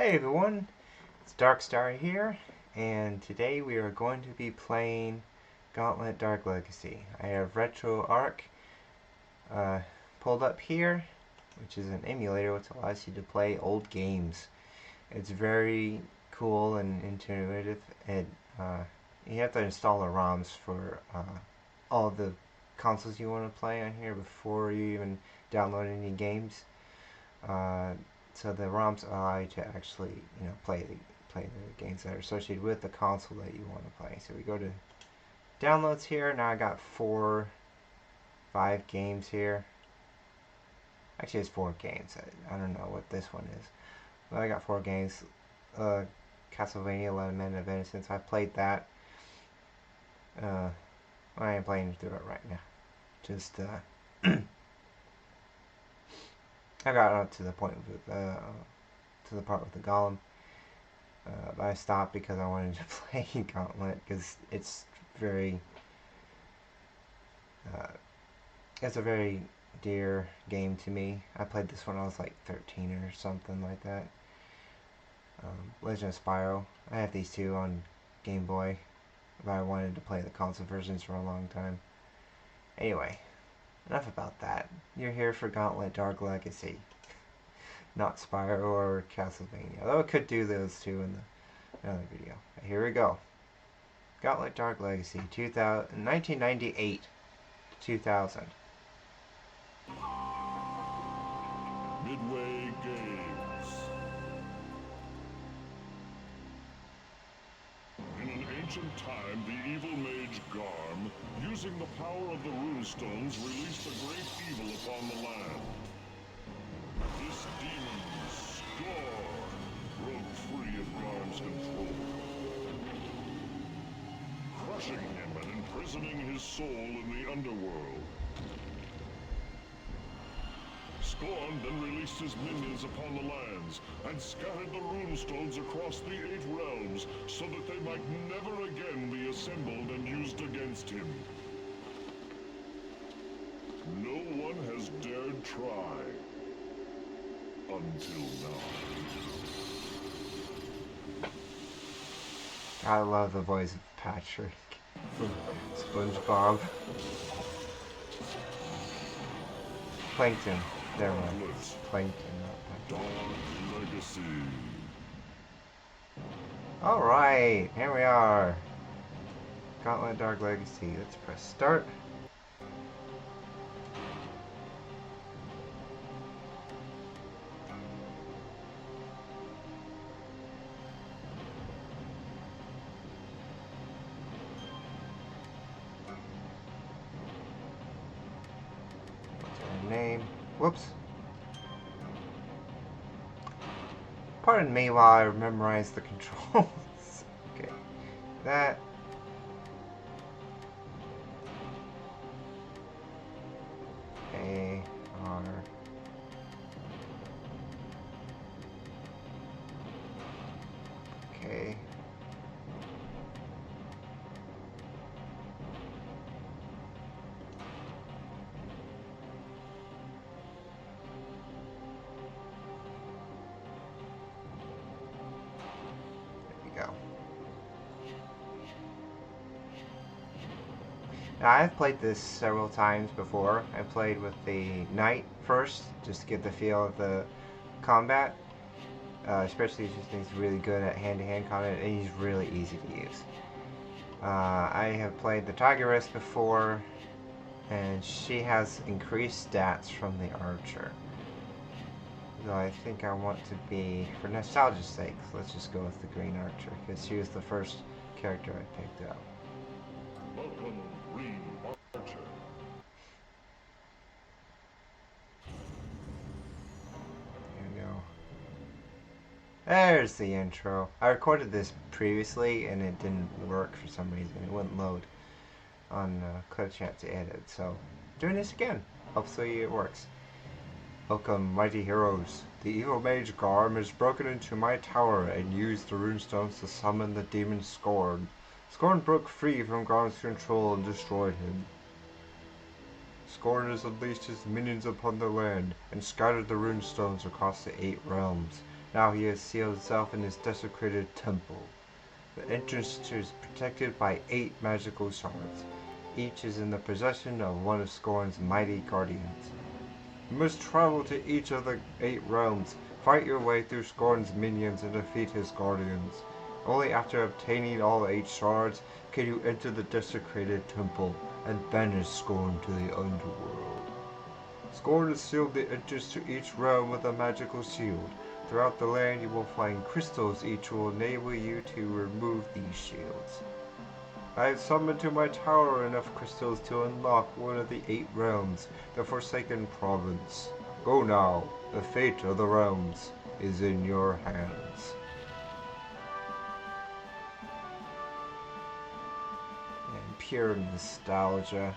Hey everyone, it's Darkstar here, and today we are going to be playing Gauntlet Dark Legacy. I have Retro Arc pulled up here, which is an emulator which allows you to play old games. It's very cool and intuitive. You have to install the ROMs for all the consoles you want to play on here before you even download any games. So the ROMs allow you to actually, play the games that are associated with the console that you want to play. So we go to downloads here. Now I got 5 games here. Actually, it's 4 games. I don't know what this one is. But I got 4 games. Castlevania Lament of Innocence. I played that. I am playing through it right now. Just I got up to the point with to the part with the golem, but I stopped because I wanted to play Gauntlet because it's it's a very dear game to me. I played this when I was like 13 or something like that. Legend of Spyro. I have these two on Game Boy, but I wanted to play the console versions for a long time. Anyway, enough about that. You're here for Gauntlet Dark Legacy, not Spyro or Castlevania. Although I could do those two in another video. But here we go. Gauntlet Dark Legacy, 1998 to 2000. Midway Games. In an ancient time, the evil mage Garm, using the power of the runestones, released a great evil upon the land. This demon, Scorn, broke free of Garm's control, crushing him and imprisoning his soul in the underworld. Scorn then released his minions upon the lands and scattered the runestones across the 8 realms so that they might never again be assembled and used against him. No one has dared try until now. I love the voice of Patrick from SpongeBob. Plankton. There we go. Plankton, not Patrick. Dark Legacy. Alright, here we are. Gauntlet Dark Legacy. Let's press start. What's our name? Whoops. Pardon me while I memorize the controls. Okay. That. A. R. Okay. Go. Now, I've played this several times before. I played with the knight first, just to get the feel of the combat. Especially since he's really good at hand-to-hand combat, and he's really easy to use. I have played the tigress before, and she has increased stats from the archer. Though I think I want to be, for nostalgia's sake, let's just go with the Green Archer, because she was the first character I picked up. Welcome, Green Archer. There we go. There's the intro. I recorded this previously, and it didn't work for some reason. It wouldn't load on ClipChat to edit, so doing this again. Hopefully it works. Welcome, mighty heroes. The evil mage Garm has broken into my tower and used the runestones to summon the demon Scorn. Scorn broke free from Garm's control and destroyed him. Scorn has unleashed his minions upon the land and scattered the runestones across the 8 realms. Now he has sealed himself in his desecrated temple. The entrance is protected by 8 magical shards. Each is in the possession of one of Scorn's mighty guardians. You must travel to each of the 8 realms, fight your way through Scorn's minions, and defeat his guardians. Only after obtaining all 8 shards can you enter the desecrated temple and banish Scorn to the underworld. Scorn has sealed the entrance to each realm with a magical shield. Throughout the land you will find crystals, each will enable you to remove these shields. I have summoned to my tower enough crystals to unlock one of the 8 realms, the Forsaken Province. Go now, the fate of the realms is in your hands. And pure nostalgia.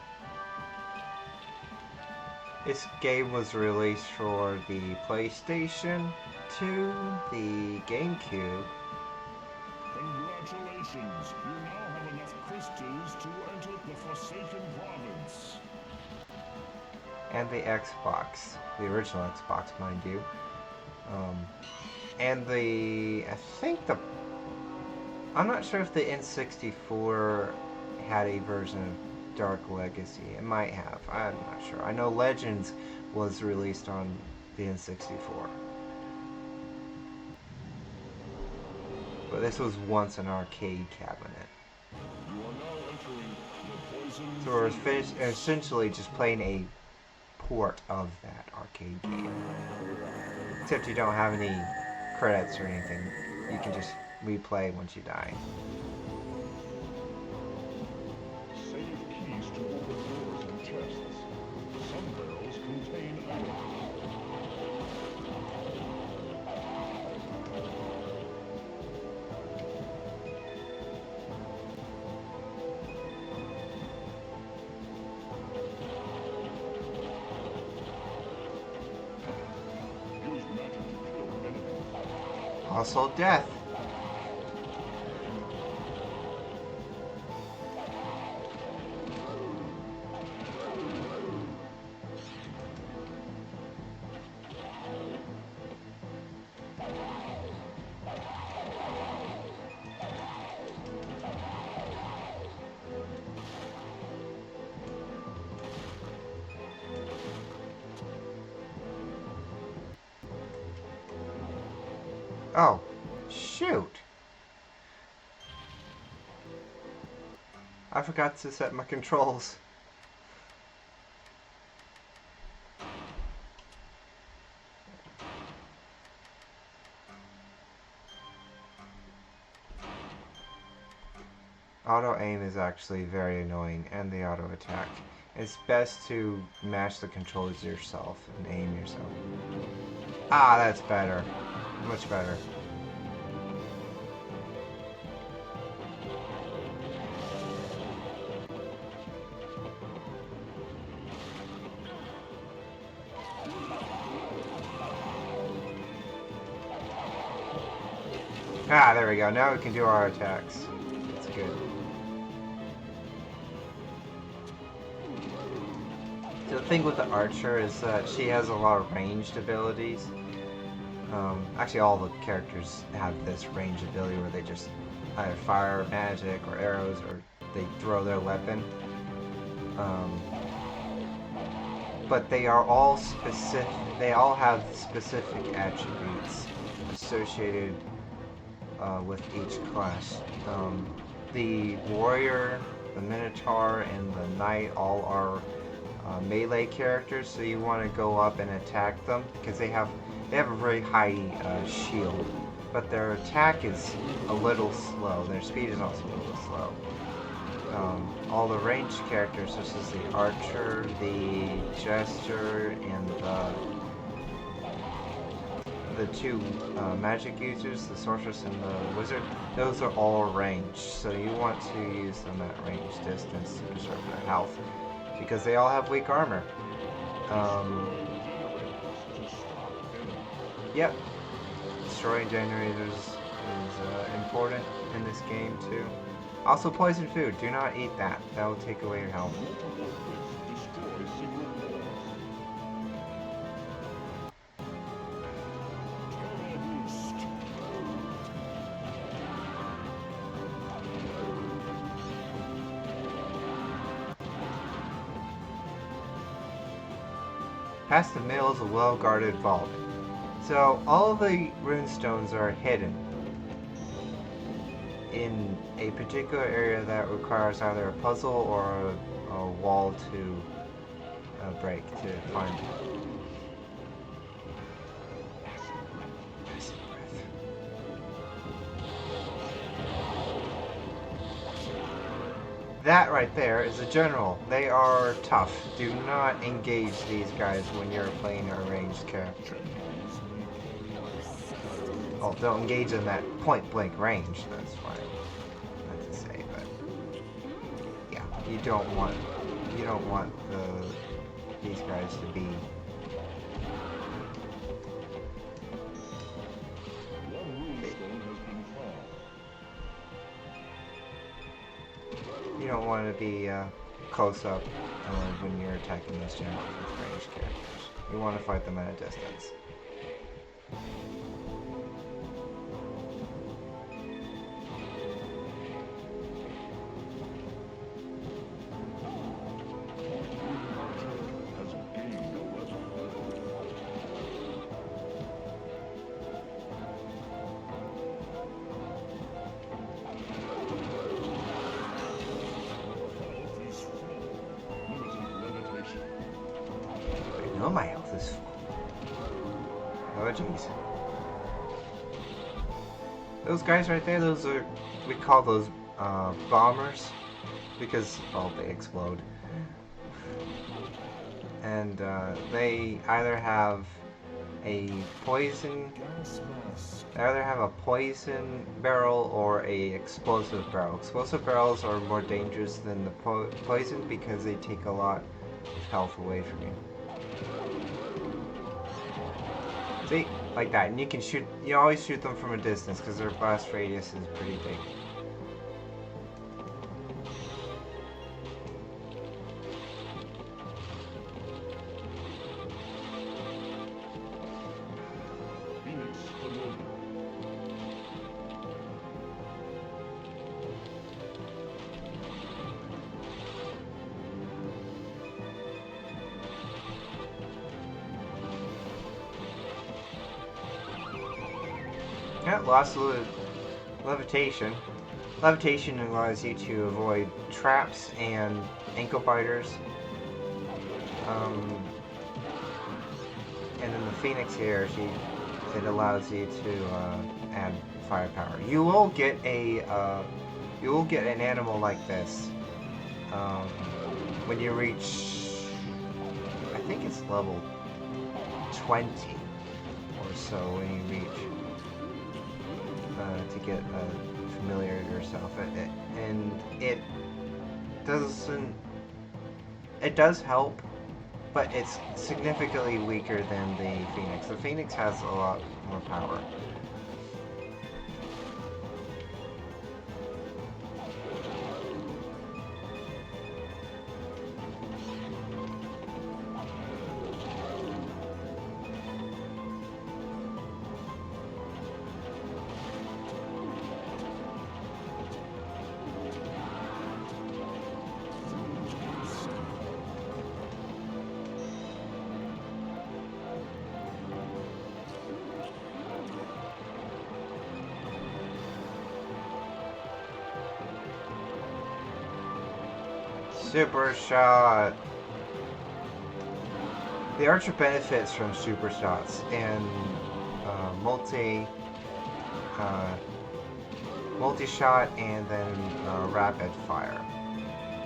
This game was released for the PlayStation 2, the GameCube. Congratulations! You now have enough crystals to enter the Forsaken Province. And the Xbox, the original Xbox, mind you. I'm not sure if the N64 had a version of Dark Legacy. It might have. I'm not sure. I know Legends was released on the N64. But this was once an arcade cabinet. You are now entering the Poison So we're essentially just playing a port of that arcade game. Except you don't have any credits or anything. You can just replay once you die. Save keys to open doors and chests. Some barrels contain items. Use magic to kill enemies. Also death. Oh, shoot. I forgot to set my controls. Auto aim is actually very annoying, and the auto attack. It's best to mash the controls yourself and aim yourself. Ah, that's better. Much better. Ah, there we go. Now we can do our attacks. That's good. The thing with the archer is that she has a lot of ranged abilities. Actually, all the characters have this range ability where they just either fire magic or arrows, or they throw their weapon. But they are all specific. They all have specific attributes associated with each class. The warrior, the minotaur, and the knight all are melee characters, so you want to go up and attack them because they have a very high shield, but their attack is a little slow. Their speed is also a little slow. All the ranged characters, such as the archer, the jester, and the 2 magic users, the sorceress and the wizard, those are all ranged, so you want to use them at range distance to preserve their health, because they all have weak armor. Yep, destroying generators is important in this game too. Also, poison food. Do not eat that. That will take away your health. Past the mill is a well-guarded vault. So all of the runestones are hidden in a particular area that requires either a puzzle or a wall to break to find it. That right there is a general. They are tough. Do not engage these guys when you're playing a ranged character. Oh, don't engage in that point-blank range. That's fine. Not to say, but yeah, you don't want these guys to be. You don't want to be close up when you're attacking these generals with ranged characters. You want to fight them at a distance. No, my health is full. Oh, jeez. Those guys right there, those are, we call those bombers because, well, they explode. And they either have a poison barrel or a explosive barrel. Explosive barrels are more dangerous than the poison because they take a lot of health away from you. See? Like that. And you can shoot, you always shoot them from a distance because their blast radius is pretty big. Yeah, lost levitation. Levitation allows you to avoid traps and ankle biters. And then the Phoenix here, it allows you to add firepower. You will get an animal like this when you reach, I think it's level 20 or so when you reach. To get familiar to yourself, and it does help, but it's significantly weaker than the Phoenix. The Phoenix has a lot more power. Super shot. The archer benefits from super shots and multi-shot and then rapid fire.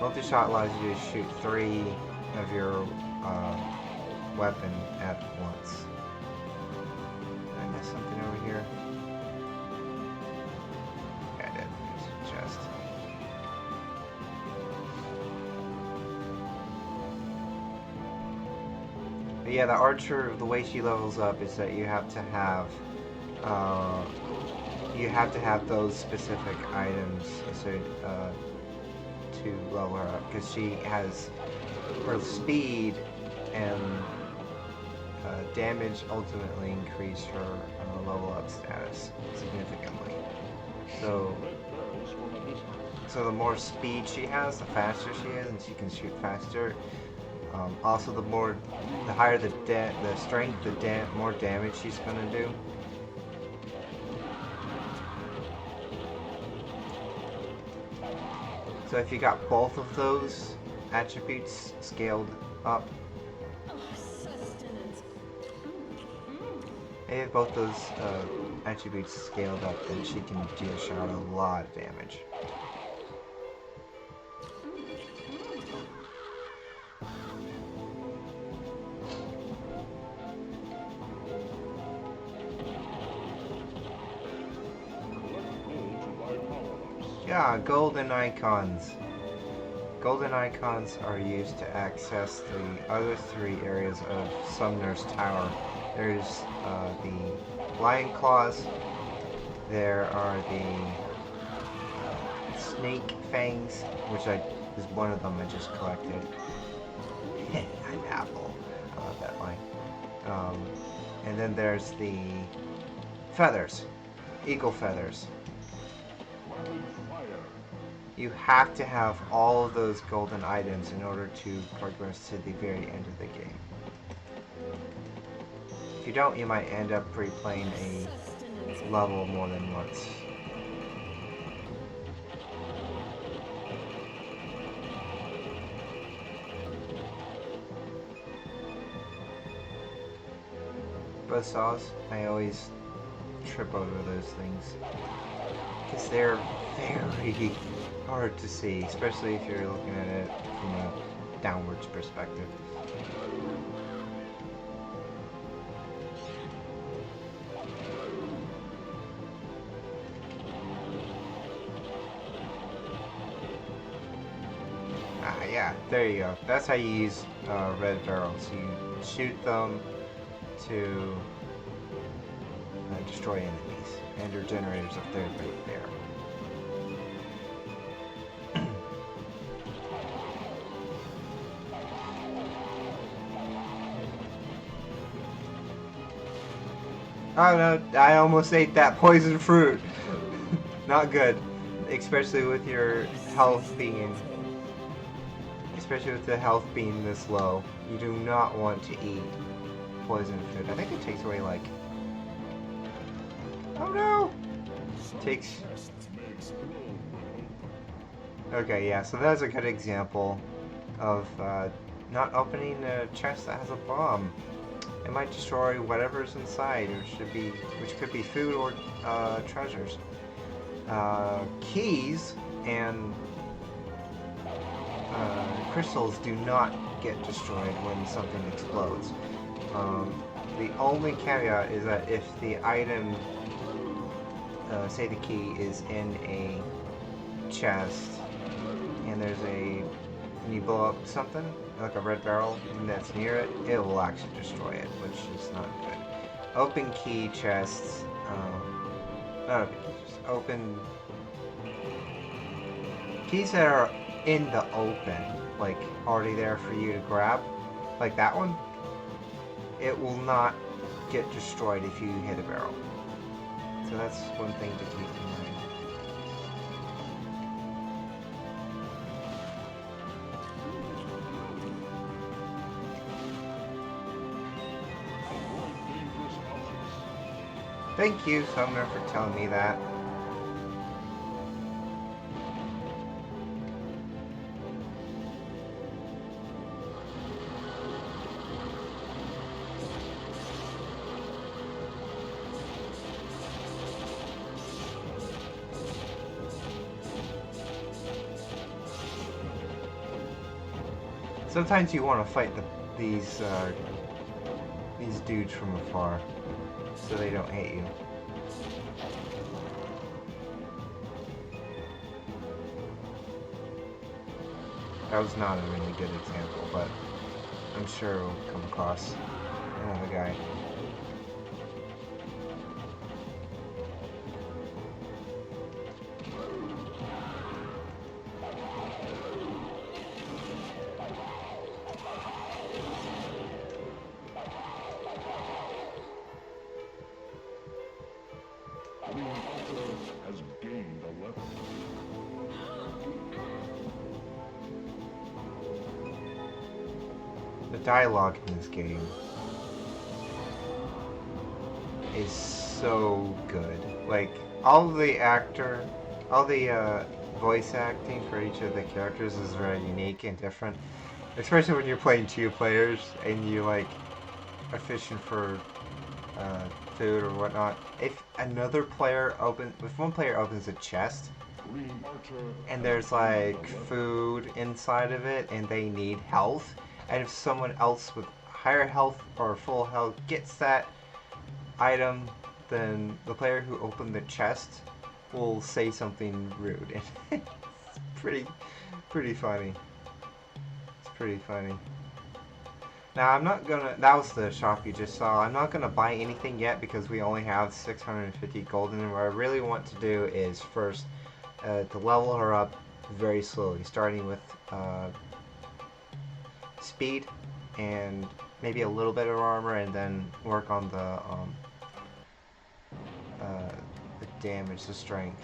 Multi-shot allows you to shoot 3 of your weapon at once. Did I miss something over here? Yeah, I did. There's a chest. But yeah, the archer, the way she levels up is that you have to have those specific items to level her up, because she has her speed and damage ultimately increase her level up status significantly. So the more speed she has, the faster she is, and she can shoot faster. Also, the higher the strength, more damage she's gonna do. So if you got both of those attributes scaled up, if both those attributes scaled up, then she can dish out a lot of damage. Yeah, golden icons. Golden icons are used to access the other 3 areas of Sumner's Tower. There's the Lion Claws, there are the Snake Fangs, which is one of them I just collected. An apple. I love that line. And then there's the feathers, eagle feathers. You have to have all of those golden items in order to progress to the very end of the game. If you don't, you might end up replaying a level more than once. Buzzsaws, I always trip over those things because they're very hard to see, especially if you're looking at it from a downwards perspective. Yeah, there you go. That's how you use red barrels. You shoot them to destroy enemies, and your generators up there, right there. Oh no, I almost ate that poison fruit. Not good. Especially with your health being... Especially with the health being this low. You do not want to eat poison fruit. I think it takes away like... Oh no! Takes... Okay, yeah, so that's a good example of not opening a chest that has a bomb. It might destroy whatever's inside, which could be food or treasures. Keys and crystals do not get destroyed when something explodes. The only caveat is that if the item, say the key, is in a chest and and you blow up something, like a red barrel that's near it, it will actually destroy it, which is not good. Open key chests, not open key chests, open keys that are in the open, like already there for you to grab, like that one, it will not get destroyed if you hit a barrel. So that's one thing to keep in mind. Thank you, Sumner, for telling me that. Sometimes you want to fight these dudes from afar, so they don't hit you. That was not a really good example, but I'm sure we'll come across another guy. Has gained a level. dialogue in this game is so good. Like, all the voice acting for each of the characters is very unique and different. Especially when you're playing two players and you, like, are fishing for food or whatnot. If one player opens a chest, and there's like food inside of it and they need health, and if someone else with higher health or full health gets that item, then the player who opened the chest will say something rude. It's pretty funny. It's pretty funny. Now I'm not gonna, that was the shop you just saw, I'm not gonna buy anything yet because we only have 650 gold, and what I really want to do is first to level her up very slowly, starting with speed and maybe a little bit of armor, and then work on the damage, the strength.